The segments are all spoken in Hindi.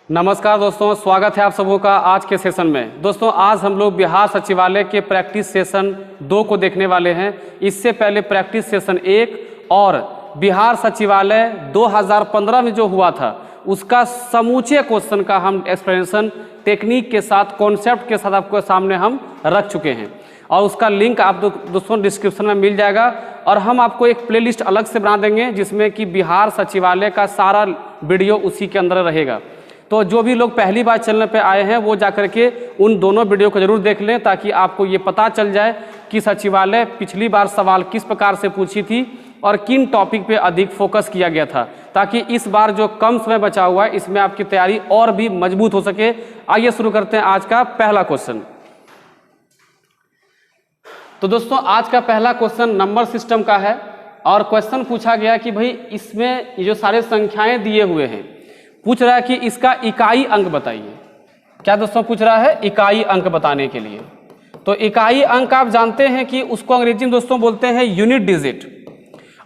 नमस्कार दोस्तों, स्वागत है आप सबों का आज के सेशन में। दोस्तों आज हम लोग बिहार सचिवालय के प्रैक्टिस सेशन 2 को देखने वाले हैं। इससे पहले प्रैक्टिस सेशन 1 और बिहार सचिवालय 2015 में जो हुआ था उसका समूचे क्वेश्चन का हम एक्सप्लेनेशन टेक्निक के साथ, कॉन्सेप्ट के साथ आपको सामने हम रख चुके हैं और उसका लिंक आप दोस्तों डिस्क्रिप्शन में मिल जाएगा। और हम आपको एक प्लेलिस्ट अलग से बना देंगे जिसमें कि बिहार सचिवालय का सारा वीडियो उसी के अंदर रहेगा। तो जो भी लोग पहली बार चैनल पे आए हैं वो जाकर के उन दोनों वीडियो को जरूर देख लें, ताकि आपको ये पता चल जाए कि सचिवालय पिछली बार सवाल किस प्रकार से पूछी थी और किन टॉपिक पे अधिक फोकस किया गया था, ताकि इस बार जो कम समय बचा हुआ है इसमें आपकी तैयारी और भी मजबूत हो सके। आइए शुरू करते हैं आज का पहला क्वेश्चन। तो दोस्तों आज का पहला क्वेश्चन नंबर सिस्टम का है और क्वेश्चन पूछा गया कि भाई इसमें ये जो सारे संख्याएं दिए हुए हैं, पूछ रहा है कि इसका इकाई अंक बताइए। क्या दोस्तों पूछ रहा है? इकाई अंक बताने के लिए। तो इकाई अंक आप जानते हैं कि उसको अंग्रेजी में दोस्तों बोलते हैं यूनिट डिजिट।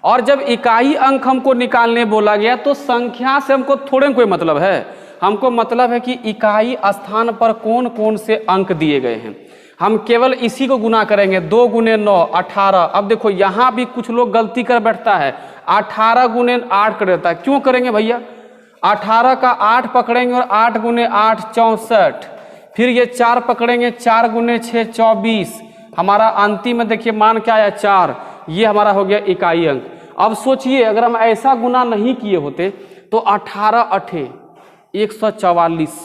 और जब इकाई अंक हमको निकालने बोला गया तो संख्या से हमको थोड़े कोई मतलब है, हमको मतलब है कि इकाई स्थान पर कौन कौन से अंक दिए गए हैं। हम केवल इसी को गुना करेंगे। 2 गुने 9 18। अब देखो यहाँ भी कुछ लोग गलती कर बैठता है, 18 गुने 8 कर देता है। क्यों करेंगे भैया? 18 का 8 पकड़ेंगे और 8 गुने 8 64, फिर ये 4 पकड़ेंगे, 4 गुने 6 24। हमारा अंतिम में देखिए मान क्या आया? 4। ये हमारा हो गया इकाई अंक। अब सोचिए अगर हम ऐसा गुना नहीं किए होते तो 18 8 144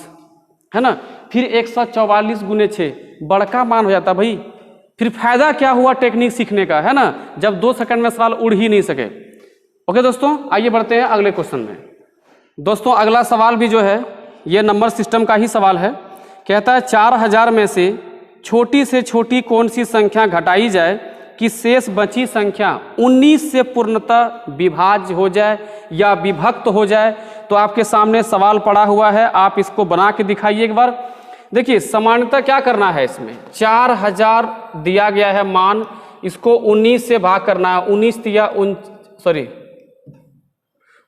है ना, फिर 144 गुने 6 बड़का मान हो जाता भाई। फिर फायदा क्या हुआ टेक्निक सीखने का, है ना, जब 2 सेकंड में सवाल उड़ ही नहीं सके। ओके दोस्तों, आइए बढ़ते हैं अगले क्वेश्चन में। दोस्तों अगला सवाल भी जो है ये नंबर सिस्टम का ही सवाल है। कहता है 4000 में से छोटी कौन सी संख्या घटाई जाए कि शेष बची संख्या 19 से पूर्णतः विभाज्य हो जाए या विभक्त हो जाए। तो आपके सामने सवाल पड़ा हुआ है, आप इसको बना के दिखाइए एक बार। देखिए सामान्यतः क्या करना है, इसमें 4000 दिया गया है मान, इसको 19 से भाग करना है।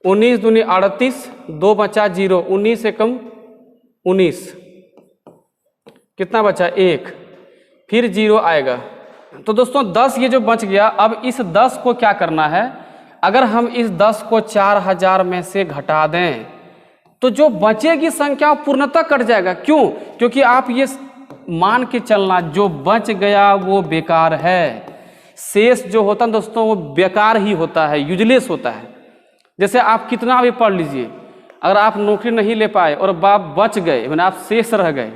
19 दूनी 38, 2 बचा 0, 19 से कम 19, कितना बचा? 1, फिर 0 आएगा। तो दोस्तों 10 ये जो बच गया, अब इस 10 को क्या करना है? अगर हम इस 10 को 4000 में से घटा दें तो जो बचेगी संख्या पूर्णतः कट जाएगा। क्यों? क्योंकि आप ये मान के चलना जो बच गया वो बेकार है। शेष जो होता है दोस्तों वो बेकार ही होता है, यूजलेस होता है। जैसे आप कितना भी पढ़ लीजिए, अगर आप नौकरी नहीं ले पाए और आप बच गए, मैंने आप शेष रह गए,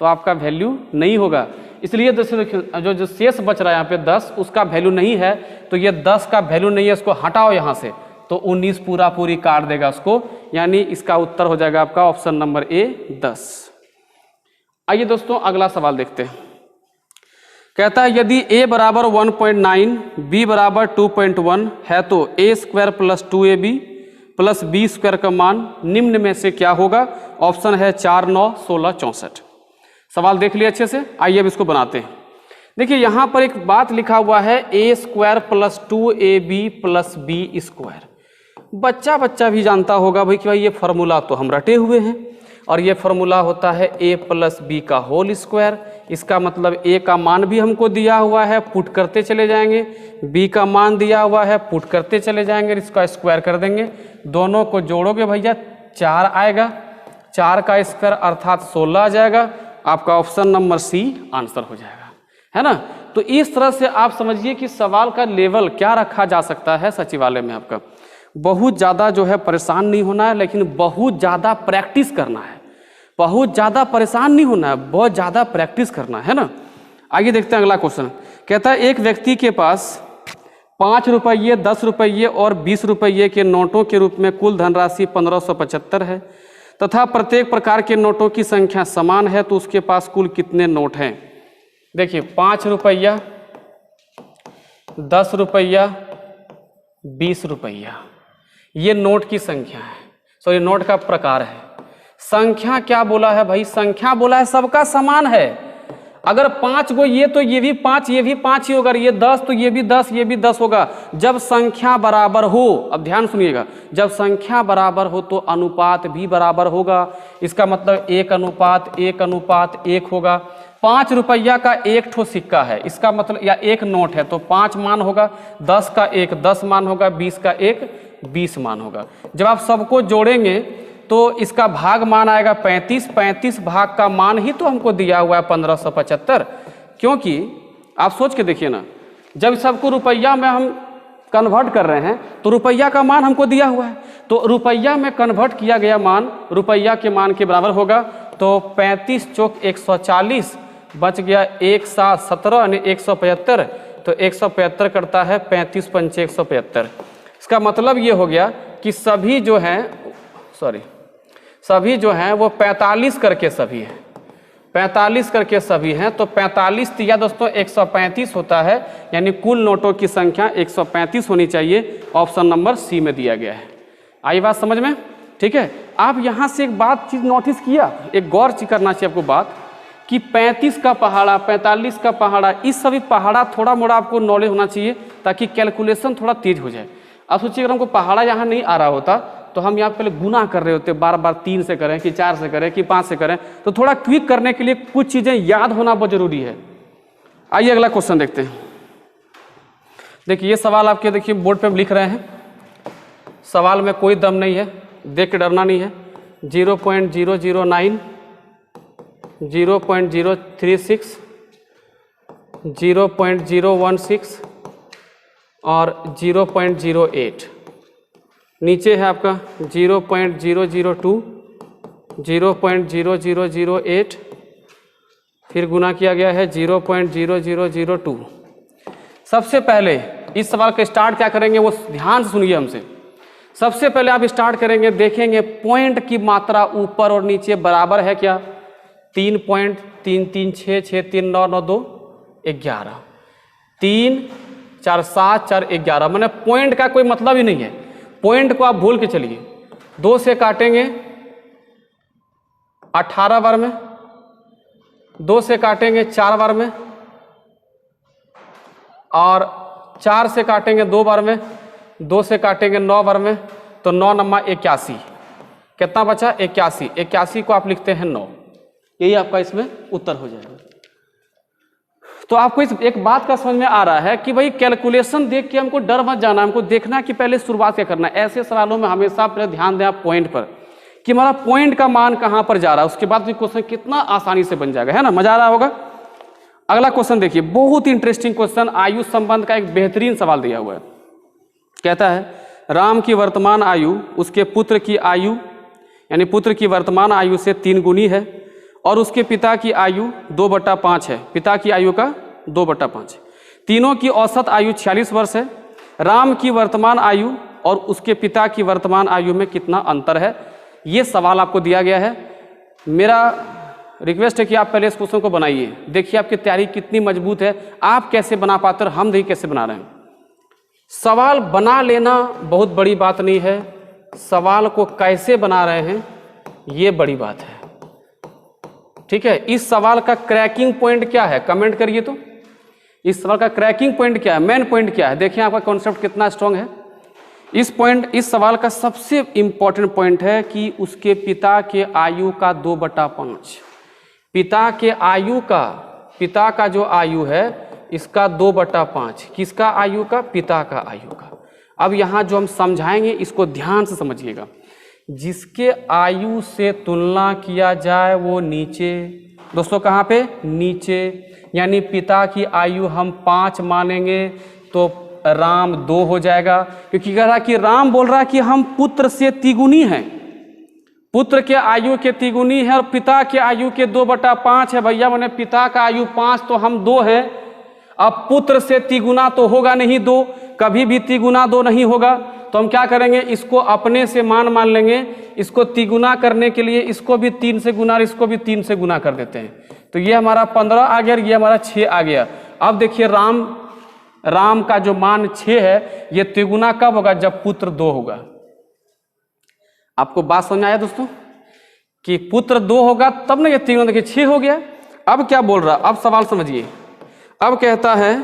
तो आपका वैल्यू नहीं होगा। इसलिए देखिए जो शेष बच रहा है यहाँ पे 10, उसका वैल्यू नहीं है। तो ये 10 का वैल्यू नहीं है, इसको हटाओ यहाँ से, तो 19 पूरी काट देगा उसको। यानी इसका उत्तर हो जाएगा आपका ऑप्शन नंबर ए 10। आइए दोस्तों अगला सवाल देखते हैं। कहता है यदि a बराबर 1.9 b बराबर 2.1 है तो a² plus 2ab plus b² का मान निम्न में से क्या होगा? ऑप्शन है 4 9 16 64। सवाल देख लिया अच्छे से। आइए अब इसको बनाते हैं। देखिए यहाँ पर एक बात लिखा हुआ है a² plus 2ab plus b²। बच्चा भी जानता होगा भाई कि भाई ये फॉर्मूला तो हम रटे हुए हैं और ये फॉर्मूला होता है a प्लस बी का होल स्क्वायर। इसका मतलब a का मान भी हमको दिया हुआ है, पुट करते चले जाएंगे, b का मान दिया हुआ है, पुट करते चले जाएंगे, इसका स्क्वायर कर देंगे। दोनों को जोड़ोगे भैया 4 आएगा, 4 का स्क्वायर अर्थात 16 आ जाएगा। आपका ऑप्शन नंबर सी आंसर हो जाएगा, है ना। तो इस तरह से आप समझिए कि सवाल का लेवल क्या रखा जा सकता है सचिवालय में। आपका बहुत ज़्यादा जो है परेशान नहीं होना है, लेकिन बहुत ज़्यादा प्रैक्टिस करना है। बहुत ज़्यादा परेशान नहीं होना है, बहुत ज़्यादा प्रैक्टिस करना है ना। आइए देखते हैं अगला क्वेश्चन। कहता है एक व्यक्ति के पास 5 रुपये, 10 रुपये और 20 रुपये के नोटों के रूप में कुल धनराशि 1575 है तथा प्रत्येक प्रकार के नोटों की संख्या समान है, तो उसके पास कुल कितने नोट हैं? देखिए 5 रुपया, 10 रुपया, 20 रुपया, ये नोट की संख्या है, सॉरी नोट का प्रकार है। संख्या क्या बोला है भाई? संख्या बोला है सबका समान है। अगर 5 गो ये तो ये भी 5, ये भी 5 ही होगा, ये 10 तो ये भी 10, ये भी 10 होगा। जब संख्या बराबर हो, अब ध्यान सुनिएगा, जब संख्या बराबर हो तो अनुपात भी बराबर होगा। इसका मतलब 1:1:1 होगा। 5 रुपया का एक ठो सिक्का है, इसका मतलब या एक नोट है तो 5 मान होगा, 10 का एक 10 मान होगा, 20 का एक 20 मान होगा। जब आप सबको जोड़ेंगे तो इसका भाग मान आएगा 35, 35 भाग का मान ही तो हमको दिया हुआ है 1575। क्योंकि आप सोच के देखिए ना, जब सबको रुपया में हम कन्वर्ट कर रहे हैं तो रुपया का मान हमको दिया हुआ है, तो रुपया में कन्वर्ट किया गया मान रुपया के मान के बराबर होगा। तो 35 चौक 140 बच गया 1 7 17 यानी 175, तो 175 करता है 35 पंचे 175। इसका मतलब ये हो गया कि सभी जो हैं वो 45 करके सभी हैं, 45 करके सभी हैं। तो 45 तिया दोस्तों 135 होता है, यानी कुल नोटों की संख्या 135 होनी चाहिए। ऑप्शन नंबर सी में दिया गया है। आई बात समझ में? ठीक है। आप यहाँ से एक बात चीज नोटिस किया, एक गौर करना चाहिए आपको बात, कि 35 का पहाड़ा, 45 का पहाड़ा, इस सभी पहाड़ा थोड़ा मोड़ा आपको नॉलेज होना चाहिए ताकि कैलकुलेशन थोड़ा तेज हो जाए। अब सोचिए अगर हमको पहाड़ा यहाँ नहीं आ रहा होता तो हम यहाँ पहले गुना कर रहे होते, बार बार 3 से करें कि 4 से करें कि 5 से करें, तो थोड़ा क्विक करने के लिए कुछ चीज़ें याद होना बहुत जरूरी है। आइए अगला क्वेश्चन देखते हैं। देखिए ये सवाल आपके देखिए बोर्ड पे हम लिख रहे हैं, सवाल में कोई दम नहीं है, देख के डरना नहीं है। 0.009, 0.036, 0.016 और 0.08। नीचे है आपका 0.002, 0.0008, फिर गुना किया गया है 0.0002। सबसे पहले इस सवाल का स्टार्ट क्या करेंगे वो ध्यान से सुनिए हमसे। सबसे पहले आप स्टार्ट करेंगे, देखेंगे पॉइंट की मात्रा ऊपर और नीचे बराबर है क्या। 3.336 63992 11, 3 4 7 4 11, मैंने पॉइंट का कोई मतलब ही नहीं है, पॉइंट को आप भूल के चलिए। 2 से काटेंगे 18 बार में, 2 से काटेंगे 4 बार में, और 4 से काटेंगे 2 बार में, 2 से काटेंगे 9 बार में, तो 9 9 81। कितना बचा? 81। 81 को आप लिखते हैं 9, यही आपका इसमें उत्तर हो जाएगा। तो आपको इस एक बात का समझ में आ रहा है कि भाई कैलकुलेशन देख के हमको डर मत जाना, हमको देखना कि पहले शुरुआत क्या करना है। ऐसे सवालों में हमेशा पहले ध्यान दें आप पॉइंट पर कि हमारा पॉइंट का मान कहाँ पर जा रहा है, उसके बाद भी क्वेश्चन कितना आसानी से बन जाएगा, है ना, मजा आ रहा होगा। अगला क्वेश्चन देखिए, बहुत ही इंटरेस्टिंग क्वेश्चन, आयु संबंध का एक बेहतरीन सवाल दिया हुआ है। कहता है राम की वर्तमान आयु उसके पुत्र की आयु यानी पुत्र की वर्तमान आयु से 3 गुनी है और उसके पिता की आयु 2/5 है। पिता की आयु का 2/5। तीनों की औसत आयु 46 वर्ष है। राम की वर्तमान आयु और उसके पिता की वर्तमान आयु में कितना अंतर है, ये सवाल आपको दिया गया है। मेरा रिक्वेस्ट है कि आप पहले इस क्वेश्चन को बनाइए, देखिए आपकी तैयारी कितनी मजबूत है, आप कैसे बना पाते और हम देखिए कैसे बना रहे हैं। सवाल बना लेना बहुत बड़ी बात नहीं है, सवाल को कैसे बना रहे हैं ये बड़ी बात है। ठीक है, इस सवाल का क्रैकिंग पॉइंट क्या है, कमेंट करिए। तो इस सवाल का क्रैकिंग पॉइंट क्या है, मेन पॉइंट क्या है, देखिए आपका कॉन्सेप्ट कितना स्ट्रांग है। इस सवाल का सबसे इंपॉर्टेंट पॉइंट है कि उसके पिता के आयु का 2/5। पिता का जो आयु है इसका 2/5, किसका आयु का, पिता का आयु का। अब यहाँ जो हम समझाएंगे इसको ध्यान से समझिएगा। जिसके आयु से तुलना किया जाए वो नीचे, दोस्तों कहाँ पे, नीचे, यानी पिता की आयु हम 5 मानेंगे तो राम 2 हो जाएगा, क्योंकि कह रहा कि राम बोल रहा कि हम पुत्र से तिगुनी हैं, पुत्र के आयु के तिगुनी है और पिता के आयु के 2/5 है। भैया मैंने पिता का आयु 5 तो हम 2 हैं, अब पुत्र से तिगुना तो होगा नहीं 2, कभी भी तिगुना 2 नहीं होगा, तो हम क्या करेंगे, इसको अपने से मान लेंगे, इसको तिगुना करने के लिए इसको भी 3 से गुना और इसको भी 3 से गुना कर देते हैं, तो ये हमारा 15 आ गया और ये हमारा 6 आ गया। अब देखिए राम का जो मान 6 है ये तिगुना कब होगा, जब पुत्र 2 होगा। आपको बात समझ आया दोस्तों कि पुत्र 2 होगा तब ना ये तिगुना, देखिए 6 हो गया। अब क्या बोल रहा, अब सवाल समझिए। अब कहता है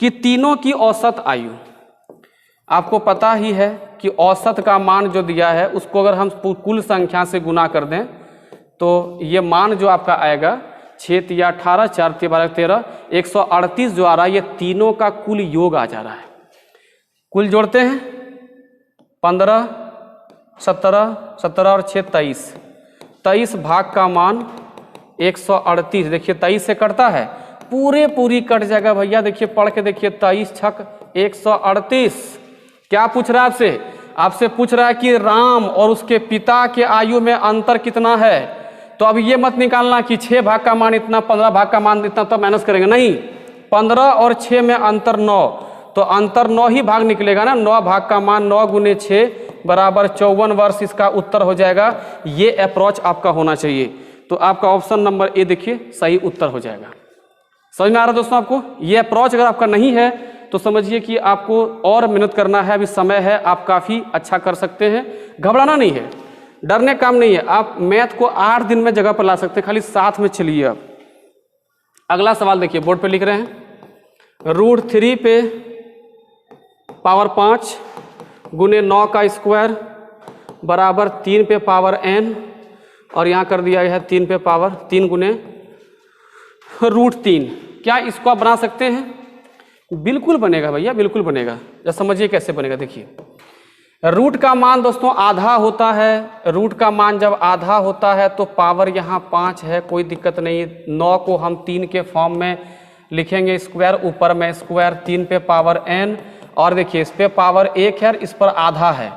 कि तीनों की औसत आयु, आपको पता ही है कि औसत का मान जो दिया है उसको अगर हम कुल संख्या से गुना कर दें तो ये मान जो आपका आएगा 6 या 18, 4 12 13, 138 जो आ रहा है, ये तीनों का कुल योग आ जा रहा है। कुल जोड़ते हैं 15, 17, 17 और 6 23, 23 भाग का मान 138। देखिए 23 से कटता है, पूरी कट जाएगा भैया। देखिए पढ़ के देखिए, 23 छक 138। क्या पूछ रहा है आपसे? आपसे पूछ रहा है कि राम और उसके पिता के आयु में अंतर कितना है। तो अब ये मत निकालना कि 6 भाग का मान इतना, 15 भाग का मान इतना, तो माइनस करेंगे नहीं। 15 और 6 में अंतर 9, तो अंतर 9 ही भाग निकलेगा ना। 9 भाग का मान 9 गुने 6 बराबर 54 वर्ष इसका उत्तर हो जाएगा। ये अप्रोच आपका होना चाहिए। तो आपका ऑप्शन नंबर ए देखिए सही उत्तर हो जाएगा। समझ में आ रहा है दोस्तों आपको? ये अप्रोच अगर आपका नहीं है तो समझिए कि आपको और मेहनत करना है, अभी समय है, आप काफ़ी अच्छा कर सकते हैं। घबराना नहीं है, डरने काम नहीं है। आप मैथ को 8 दिन में जगह पर ला सकते हैं, खाली साथ में चलिए। आप अगला सवाल देखिए, बोर्ड पे लिख रहे हैं √3 पे पावर 5 गुने 9 का स्क्वायर बराबर 3 पे पावर n, और यहाँ कर दिया गया है 3 पे पावर 3 गुने √3। क्या इसको आप बना सकते हैं? बिल्कुल बनेगा भैया, बिल्कुल बनेगा। जब समझिए कैसे बनेगा, देखिए रूट का मान दोस्तों आधा होता है। रूट का मान जब आधा होता है तो पावर यहाँ 5 है, कोई दिक्कत नहीं। 9 को हम 3 के फॉर्म में लिखेंगे, स्क्वायर ऊपर में स्क्वायर 3 पे पावर n, और देखिए इस पे पावर 1 है, इस पर आधा है।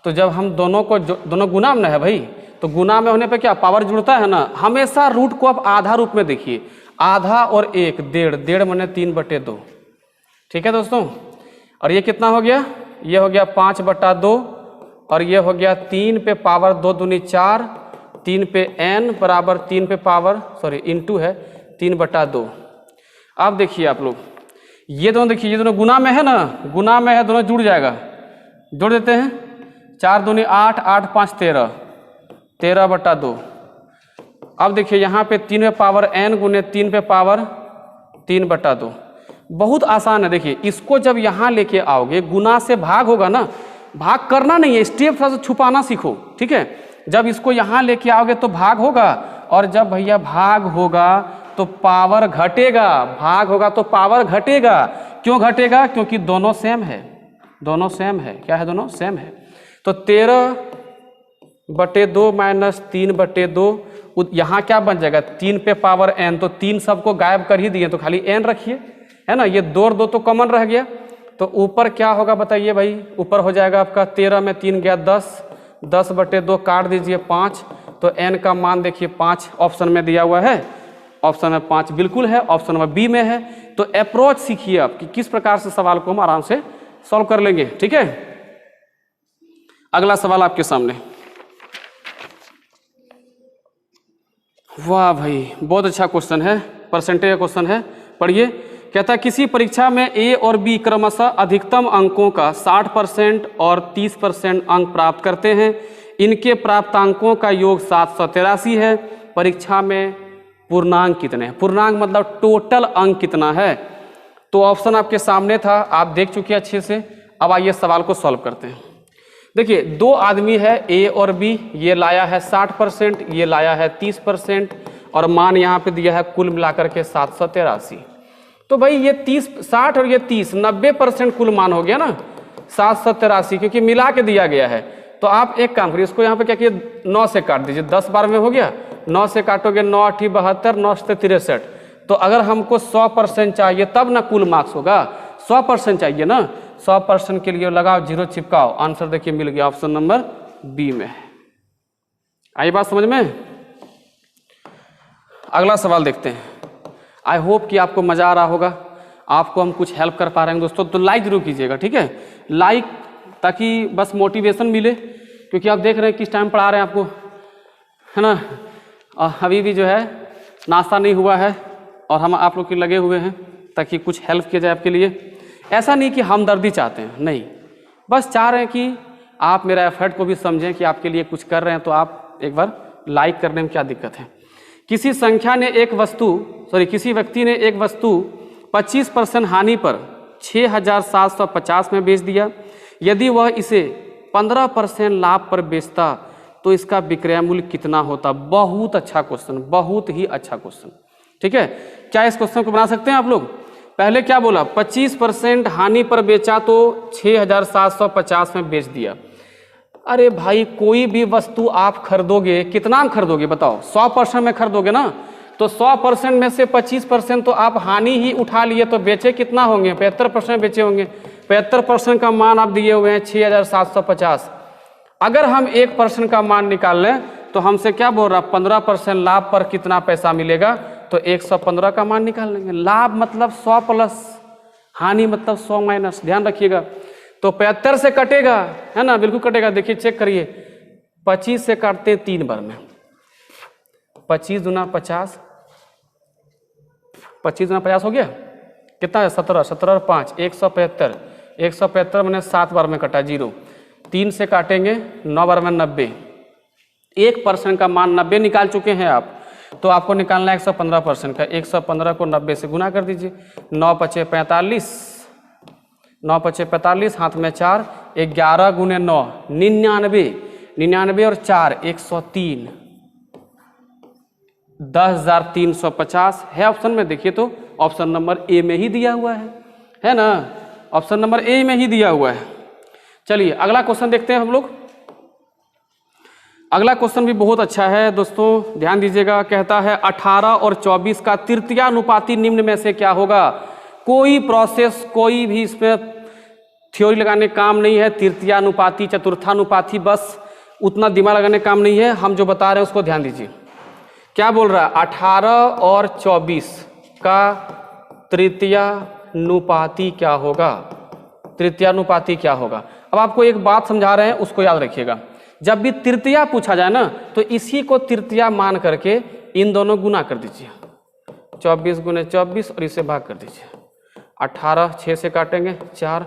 तो जब हम दोनों को दोनों गुना में है भाई, तो गुना में होने पे क्या पावर जुड़ता है ना। हमेशा रूट को आप आधा रूप में देखिए, आधा और 1 1.5, 1.5 माने 3/2। ठीक है दोस्तों, और ये कितना हो गया? ये हो गया 5/2, और ये हो गया 3 पे पावर 2 दूनी 4, 3 पे n बराबर 3 पे पावर इंटू है 3/2। अब देखिए आप लोग ये दोनों, देखिए ये दोनों गुना में है ना, गुना में है, दोनों जुड़ जाएगा। जोड़ देते हैं, 4 दूनी 8, 8 5 13, 13/2। अब देखिए यहाँ पे 3 पे पावर n गुने 3 पे पावर 3/2। बहुत आसान है। देखिए इसको जब यहाँ लेके आओगे, गुना से भाग होगा ना, भाग करना नहीं है, स्टेप थोड़ा सा छुपाना सीखो। ठीक है, जब इसको यहाँ लेके आओगे तो भाग होगा, और जब भैया भाग होगा तो पावर घटेगा। भाग होगा तो पावर घटेगा। क्यों घटेगा? क्योंकि दोनों सेम है, दोनों सेम है। क्या है? दोनों सेम है। तो 13/2 माइनस 3/2, यहाँ क्या बन जाएगा? 3 पे पावर n, तो 3 सबको गायब कर ही दिए, तो खाली n रखिए, है ना। ये 2 और 2 तो कॉमन रह गया। तो ऊपर क्या होगा बताइए भाई? ऊपर हो जाएगा आपका 13 में 3 गया 10, 10/2 काट दीजिए 5, तो n का मान देखिए 5 ऑप्शन में दिया हुआ है। ऑप्शन में 5 बिल्कुल है, ऑप्शन नंबर बी में है। तो अप्रोच सीखिए आप कि किस प्रकार से सवाल को हम आराम से सॉल्व कर लेंगे। ठीक है, अगला सवाल आपके सामने। वाह भाई, बहुत अच्छा क्वेश्चन है, परसेंटेज का क्वेश्चन है। पढ़िए, कहता है किसी परीक्षा में ए और बी क्रमशः अधिकतम अंकों का 60% और 30% अंक प्राप्त करते हैं। इनके प्राप्त अंकों का योग 783 है। परीक्षा में पूर्णांक कितने हैं? पूर्णांक मतलब टोटल अंक कितना है? तो ऑप्शन आपके सामने था, आप देख चुके हैं अच्छे से। अब आइए सवाल को सॉल्व करते हैं। देखिए 2 आदमी है, ए और बी। ये लाया है 60%, ये लाया है 30%, और मान यहाँ पे दिया है कुल मिलाकर के 783। तो भाई ये 30, 60 और ये 30, 90% कुल मान हो गया ना 783, क्योंकि मिला के दिया गया है। तो आप एक काम करिए, इसको यहाँ पे क्या किए, 9 से काट दीजिए। 10 बार में हो गया, 9 से काटोगे 9 8 72, 9 से 63। तो अगर हमको 100% चाहिए तब ना कुल मार्क्स होगा, 100% चाहिए ना। 100% के लिए लगाओ, 0 चिपकाओ, आंसर देखिए मिल गया, ऑप्शन नंबर बी में है। आई बात समझ में? अगला सवाल देखते हैं। आई होप कि आपको मज़ा आ रहा होगा, आपको हम कुछ हेल्प कर पा रहे हैं दोस्तों। तो लाइक जरूर कीजिएगा, ठीक है, लाइक, ताकि बस मोटिवेशन मिले, क्योंकि आप देख रहे हैं किस टाइम पढ़ा रहे हैं आपको, है ना। अभी भी जो है नाश्ता नहीं हुआ है, और हम आप लोग के लगे हुए हैं ताकि कुछ हेल्प किया जाए आपके लिए। ऐसा नहीं कि हमदर्दी चाहते हैं, नहीं, बस चाह रहे हैं कि आप मेरा एफर्ट को भी समझें कि आपके लिए कुछ कर रहे हैं। तो आप एक बार लाइक करने में क्या दिक्कत है। किसी व्यक्ति ने एक वस्तु 25% हानि पर 6,750 में बेच दिया। यदि वह इसे 15% लाभ पर बेचता तो इसका विक्रय मूल्य कितना होता। बहुत अच्छा क्वेश्चन, बहुत ही अच्छा क्वेश्चन। ठीक है, क्या इस क्वेश्चन को बना सकते हैं आप लोग? पहले क्या बोला, 25% हानि पर बेचा तो 6,750 में बेच दिया। अरे भाई, कोई भी वस्तु आप खरीदोगे, कितना में खरीदोगे बताओ? 100% में खरीदोगे ना, तो 100% में से 25% तो आप हानि ही उठा लिए, तो बेचे कितना होंगे? 75% बेचे होंगे। 75% का मान आप दिए हुए हैं 6,750। अगर हम 1% का मान निकाल लें तो हमसे क्या बोल रहा, 15% लाभ पर कितना पैसा मिलेगा? तो 115 का मान निकाल लेंगे। लाभ मतलब 100 प्लस, हानि मतलब 100 माइनस, ध्यान रखिएगा। तो 75 से कटेगा, है ना, बिल्कुल कटेगा। देखिए चेक करिए, 25 से काटते हैं 3 बार में, 25 दूना 50, 25 दूना 50 हो गया, कितना है? 17, 17 और 5 175, 175 मैंने 7 बार में कटा, 0। 3 से काटेंगे 9 बार में 90, 1% का मान 90 निकाल चुके हैं आप, तो आपको निकालना है 115% का। 115 को 90 से गुना कर दीजिए, 9 पचे 45, 9 पचे 45, हाथ में 4, 11 गुने 9 99, 99 और 4 103, 10,350 है ऑप्शन में। देखिए तो ऑप्शन नंबर ए में ही दिया हुआ है ना, ऑप्शन नंबर ए में ही दिया हुआ है। चलिए अगला क्वेश्चन देखते हैं हम लोग। अगला क्वेश्चन भी बहुत अच्छा है दोस्तों, ध्यान दीजिएगा। कहता है 18 और 24 का तृतीयानुपाती निम्न में से क्या होगा? कोई प्रोसेस, कोई भी इसमें थ्योरी लगाने काम नहीं है। तृतीयानुपाती, चतुर्थानुपाती, बस उतना दिमाग लगाने काम नहीं है। हम जो बता रहे हैं उसको ध्यान दीजिए। क्या बोल रहा है? 18 और 24 का तृतीयानुपाती क्या होगा? तृतीयानुपाती क्या होगा? अब आपको एक बात समझा रहे हैं, उसको याद रखिएगा। जब भी तृतीया पूछा जाए ना, तो इसी को तृतीया मान करके इन दोनों गुना कर दीजिए, 24 गुने 24 और इसे भाग कर दीजिए। 18, 6 से काटेंगे 4,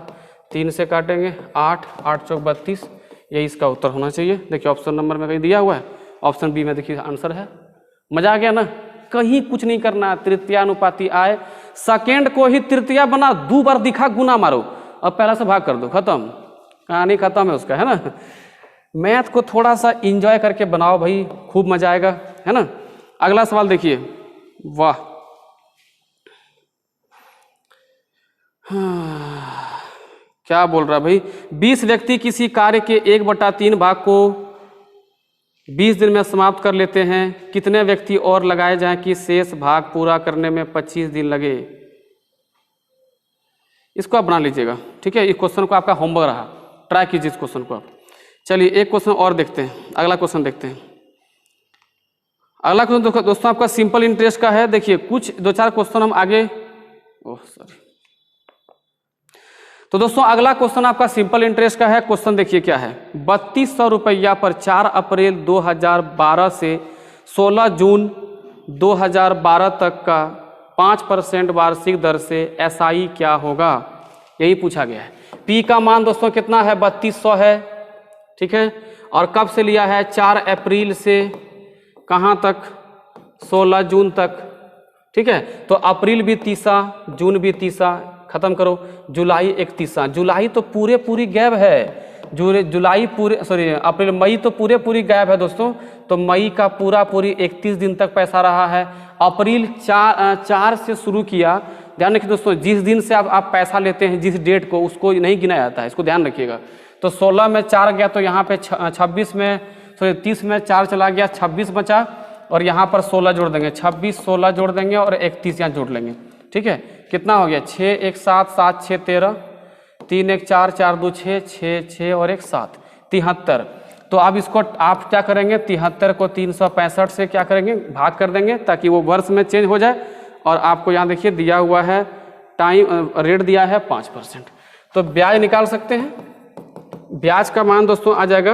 3 से काटेंगे 8, 8 चौक 32, यही इसका उत्तर होना चाहिए। देखिए ऑप्शन नंबर में कहीं दिया हुआ है, ऑप्शन बी में देखिए आंसर है। मजा आ गया ना? कहीं कुछ नहीं करना, तृतीयानुपाती आए, सेकेंड को ही तृतीया बना, 2 बार दिखा, गुना मारो, अब पहला से भाग कर दो, खत्म, कहानी खत्म है उसका, है ना। मैथ को थोड़ा सा इंजॉय करके बनाओ भाई, खूब मजा आएगा, है ना। अगला सवाल देखिए, वाह, क्या बोल रहा है भाई? 20 व्यक्ति किसी कार्य के 1/3 भाग को 20 दिन में समाप्त कर लेते हैं। कितने व्यक्ति और लगाए जाएं कि शेष भाग पूरा करने में 25 दिन लगे? इसको आप बना लीजिएगा, ठीक है। इस क्वेश्चन को आपका होमवर्क रहा, ट्राई कीजिए इस क्वेश्चन को आप। चलिए एक क्वेश्चन और देखते हैं, अगला क्वेश्चन देखते हैं। अगला क्वेश्चन दोस्तों आपका सिंपल इंटरेस्ट का है। देखिए कुछ 2-4 क्वेश्चन हम आगे, ओह सॉरी। तो दोस्तों अगला क्वेश्चन आपका सिंपल इंटरेस्ट का है। क्वेश्चन देखिए क्या है, 3200 रुपया पर 4 अप्रैल 2012 से 16 जून 2012 तक का 5% वार्षिक दर से एसआई क्या होगा? यही पूछा गया है। पी का मान दोस्तों कितना है? 3200 है, ठीक है। और कब से लिया है? 4 अप्रैल से कहाँ तक? 16 जून तक, ठीक है। तो अप्रैल भी 30, जून भी 30, खत्म करो। जुलाई 31, जुलाई तो पूरी गैप है, जुलाई पूरे, सॉरी अप्रैल, मई तो पूरी गैप है दोस्तों। तो मई का पूरी 31 दिन तक पैसा रहा है। अप्रैल 4 से शुरू किया, ध्यान रखिए दोस्तों, जिस दिन से आप पैसा लेते हैं, जिस डेट को, उसको नहीं गिना जाता है, इसको ध्यान रखिएगा। तो 16 में 4 गया, तो यहाँ पे 26 में, सॉरी 30 में 4 चला गया, 26 बचा, और यहाँ पर 16 जोड़ देंगे, 26 16 जोड़ देंगे और 31 यहाँ जोड़ लेंगे, ठीक है। कितना हो गया? 6 1 7 7 6 13, 3 1 4 4 2 6 6 6 और 1 7, 73। तो अब इसको आप क्या करेंगे? 73 को 365 से क्या करेंगे? भाग कर देंगे, ताकि वो वर्ष में चेंज हो जाए। और आपको यहाँ देखिए दिया हुआ है टाइम, रेट दिया है 5%। तो ब्याज निकाल सकते हैं। ब्याज का मान दोस्तों आ जाएगा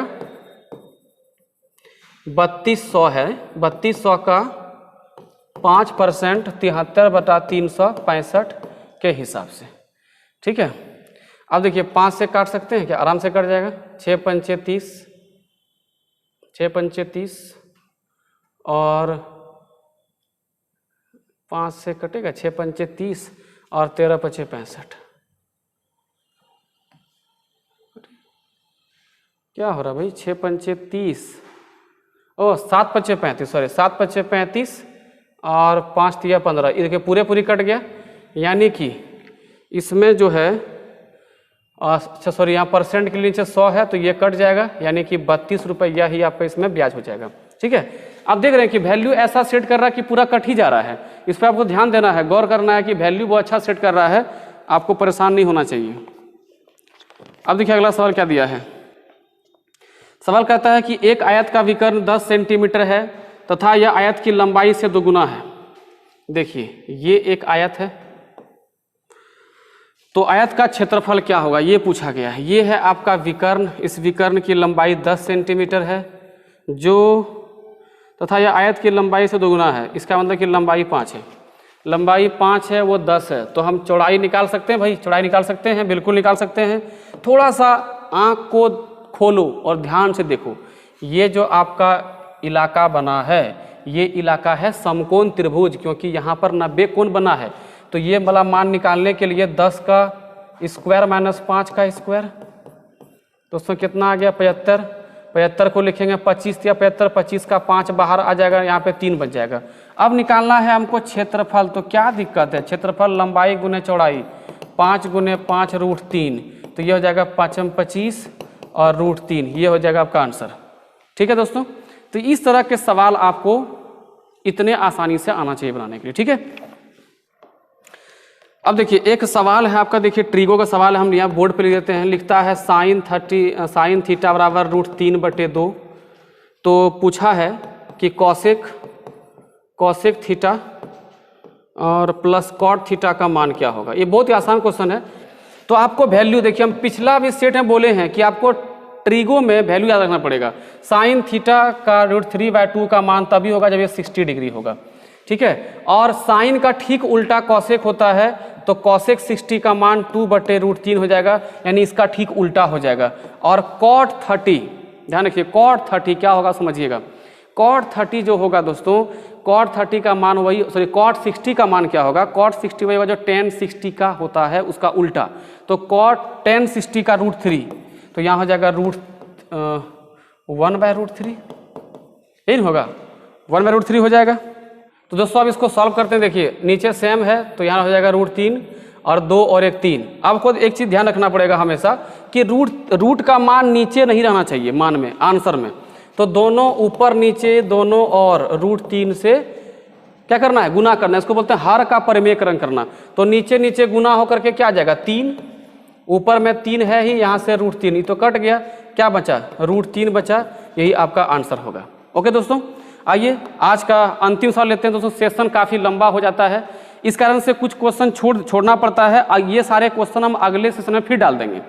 3200 है, 3200 का 5% 73/365 के हिसाब से, ठीक है। अब देखिए 5 से काट सकते हैं क्या? आराम से कट जाएगा। 6 पंचे 30, 6 पंचे 30 और 5 से कटेगा, 6 पंचे 30 और 13 पचे 65। क्या हो रहा भाई, 6 पंचे 30 ओ 7 पचे 35, सॉरी 7 पचे 35 और 5 तिया 15, इनके पूरे पूरी कट गया। यानी कि इसमें जो है अच्छा सॉरी यहाँ परसेंट के नीचे 100 है तो ये कट जाएगा, यानी कि 32 रुपया ही आपका इसमें ब्याज हो जाएगा। ठीक है, आप देख रहे हैं कि वैल्यू ऐसा सेट कर रहा है कि पूरा कट ही जा रहा है। इस पर आपको ध्यान देना है, गौर करना है कि वैल्यू वो अच्छा सेट कर रहा है, आपको परेशान नहीं होना चाहिए। अब देखिए अगला सवाल क्या दिया है। सवाल कहता है कि एक आयत का विकर्ण 10 सेंटीमीटर है तथा यह आयत की लंबाई से दोगुना है। देखिए ये एक आयत है, तो आयत का क्षेत्रफल क्या होगा ये पूछा गया है। ये है आपका विकर्ण, इस विकर्ण की लंबाई 10 सेंटीमीटर है जो तथा यह आयत की लंबाई से दोगुना है। इसका मतलब कि लंबाई 5 है, लंबाई 5 है वो 10 है, तो हम चौड़ाई निकाल सकते हैं भाई, चौड़ाई निकाल सकते हैं, बिल्कुल निकाल सकते हैं। थोड़ा सा आँख को खोलो और ध्यान से देखो, ये जो आपका इलाका बना है ये इलाका है समकोण त्रिभुज, क्योंकि यहाँ पर 90 कोण बना है। तो ये वाला मान निकालने के लिए 10 का स्क्वायर माइनस 5 का स्क्वायर, तो उसमें कितना आ गया 75। 75 को लिखेंगे 25 या 75, 25 का 5 बाहर आ जाएगा, यहाँ पे 3 बच जाएगा। अब निकालना है हमको क्षेत्रफल, तो क्या दिक्कत है, क्षेत्रफल लंबाई गुने चौड़ाई 5 गुने 5 रूट 3, तो ये हो जाएगा 5 25 और रूट 3, ये हो जाएगा आपका आंसर। ठीक है दोस्तों, तो इस तरह के सवाल आपको इतने आसानी से आना चाहिए बनाने के लिए। ठीक है, अब देखिए एक सवाल है आपका, देखिए ट्रीगो का सवाल है, हम यहाँ बोर्ड पे लिख देते हैं। लिखता है साइन थीटा बराबर रूट 3/2। तो पूछा है कि कॉसेक थीटा और प्लस कॉट थीटा का मान क्या होगा। ये बहुत ही आसान क्वेश्चन है। तो आपको वैल्यू देखिए, हम पिछला भी सेट में बोले हैं कि आपको ट्रीगो में वैल्यू याद रखना पड़ेगा। साइन थीटा का रूट 3/2 का मान तभी होगा जब ये 60 डिग्री होगा। ठीक है, और साइन का ठीक उल्टा कॉसेक होता है, तो कॉसेक 60 का मान 2/√3 हो जाएगा, यानी इसका ठीक उल्टा हो जाएगा। और कॉट 30, ध्यान रखिए कॉट 30 क्या होगा समझिएगा। कॉट 30 जो होगा दोस्तों, कॉट 30 का मान वही, सॉरी कॉट 60 का मान क्या होगा, कॉट 60 वही होगा जो tan 60 का होता है उसका उल्टा। तो कॉट tan 60 का √3, तो यहाँ हो जाएगा √1/√3, यही होगा 1/√3 हो जाएगा। तो दोस्तों अब इसको सॉल्व करते हैं। देखिए नीचे सेम है तो यहाँ हो जाएगा √3 और 2 और 1 3। आपको एक चीज़ ध्यान रखना पड़ेगा हमेशा कि रूट का मान नीचे नहीं रहना चाहिए मान में, आंसर में। तो दोनों ऊपर नीचे दोनों और √3 से क्या करना है, गुना करना है। इसको बोलते हैं हर का परिमेयकरण करना। तो नीचे नीचे गुना होकर के क्या आ जाएगा 3, ऊपर में 3 है ही, यहाँ से √3 तो कट गया, क्या बचा √3 बचा, यही आपका आंसर होगा। ओके दोस्तों, आइए आज का अंतिम सवाल लेते हैं। दोस्तों सेशन काफ़ी लंबा हो जाता है, इस कारण से कुछ क्वेश्चन छोड़ना पड़ता है। ये सारे क्वेश्चन हम अगले सेशन में फिर डाल देंगे।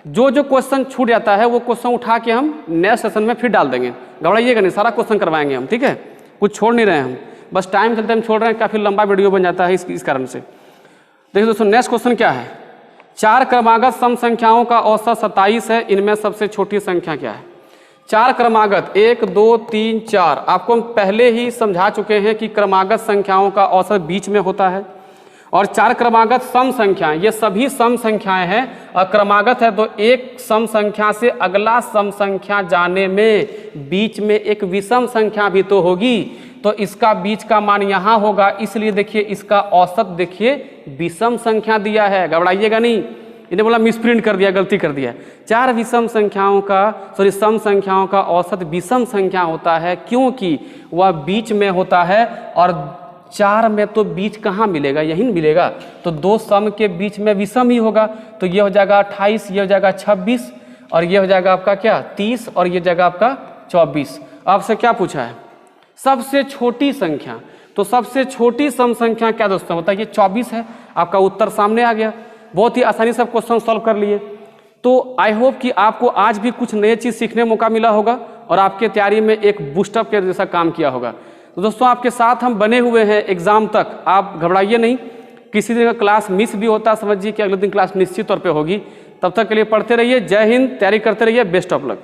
जो जो क्वेश्चन छूट जाता है वो क्वेश्चन उठा के हम नेक्स्ट सेशन में फिर डाल देंगे। घबराइएगा नहीं, सारा क्वेश्चन करवाएंगे हम। ठीक है, कुछ छोड़ नहीं रहे हैं हम, बस टाइम चलते हम छोड़ रहे हैं, काफ़ी लंबा वीडियो बन जाता है इस कारण से। देखिए दोस्तों नेक्स्ट क्वेश्चन क्या है, 4 क्रमागत सम संख्याओं का औसत 27 है, इनमें सबसे छोटी संख्या क्या है। 4 क्रमागत 1 2 3 4, आपको हम पहले ही समझा चुके हैं कि क्रमागत संख्याओं का औसत बीच में होता है। और 4 क्रमागत सम संख्याएं, ये सभी सम संख्याएं हैं और क्रमागत है, तो एक सम संख्या से अगला सम संख्या जाने में बीच में एक विषम संख्या भी तो होगी, तो इसका बीच का मान यहाँ होगा। इसलिए देखिए इसका औसत देखिए विषम संख्या दिया है, घबराइएगा नहीं। इन्हें बोला मिसप्रिंट कर दिया, गलती कर दिया। 4 विषम संख्याओं का सॉरी सम संख्याओं का औसत विषम संख्या होता है, क्योंकि वह बीच में होता है। और 4 में तो बीच कहाँ मिलेगा, यही मिलेगा, तो 2 सम के बीच में विषम ही होगा। तो ये हो जाएगा 28, ये हो जाएगा 26 और ये हो जाएगा आपका क्या 30 और ये जाएगा आपका 24। आपसे क्या पूछा है, सबसे छोटी संख्या। तो सबसे छोटी सम संख्या क्या दोस्तों बताइए, 24 है। आपका उत्तर सामने आ गया, बहुत ही आसानी से क्वेश्चन सॉल्व कर लिए। तो आई होप कि आपको आज भी कुछ नई चीज़ सीखने का मौका मिला होगा और आपके तैयारी में एक बूस्टअप के जैसा काम किया होगा। तो दोस्तों आपके साथ हम बने हुए हैं एग्जाम तक, आप घबराइए नहीं। किसी दिन का क्लास मिस भी होता समझिए कि अगले दिन क्लास निश्चित तौर पे होगी। तब तक के लिए पढ़ते रहिए। जय हिंद, तैयारी करते रहिए, बेस्ट ऑफ लक।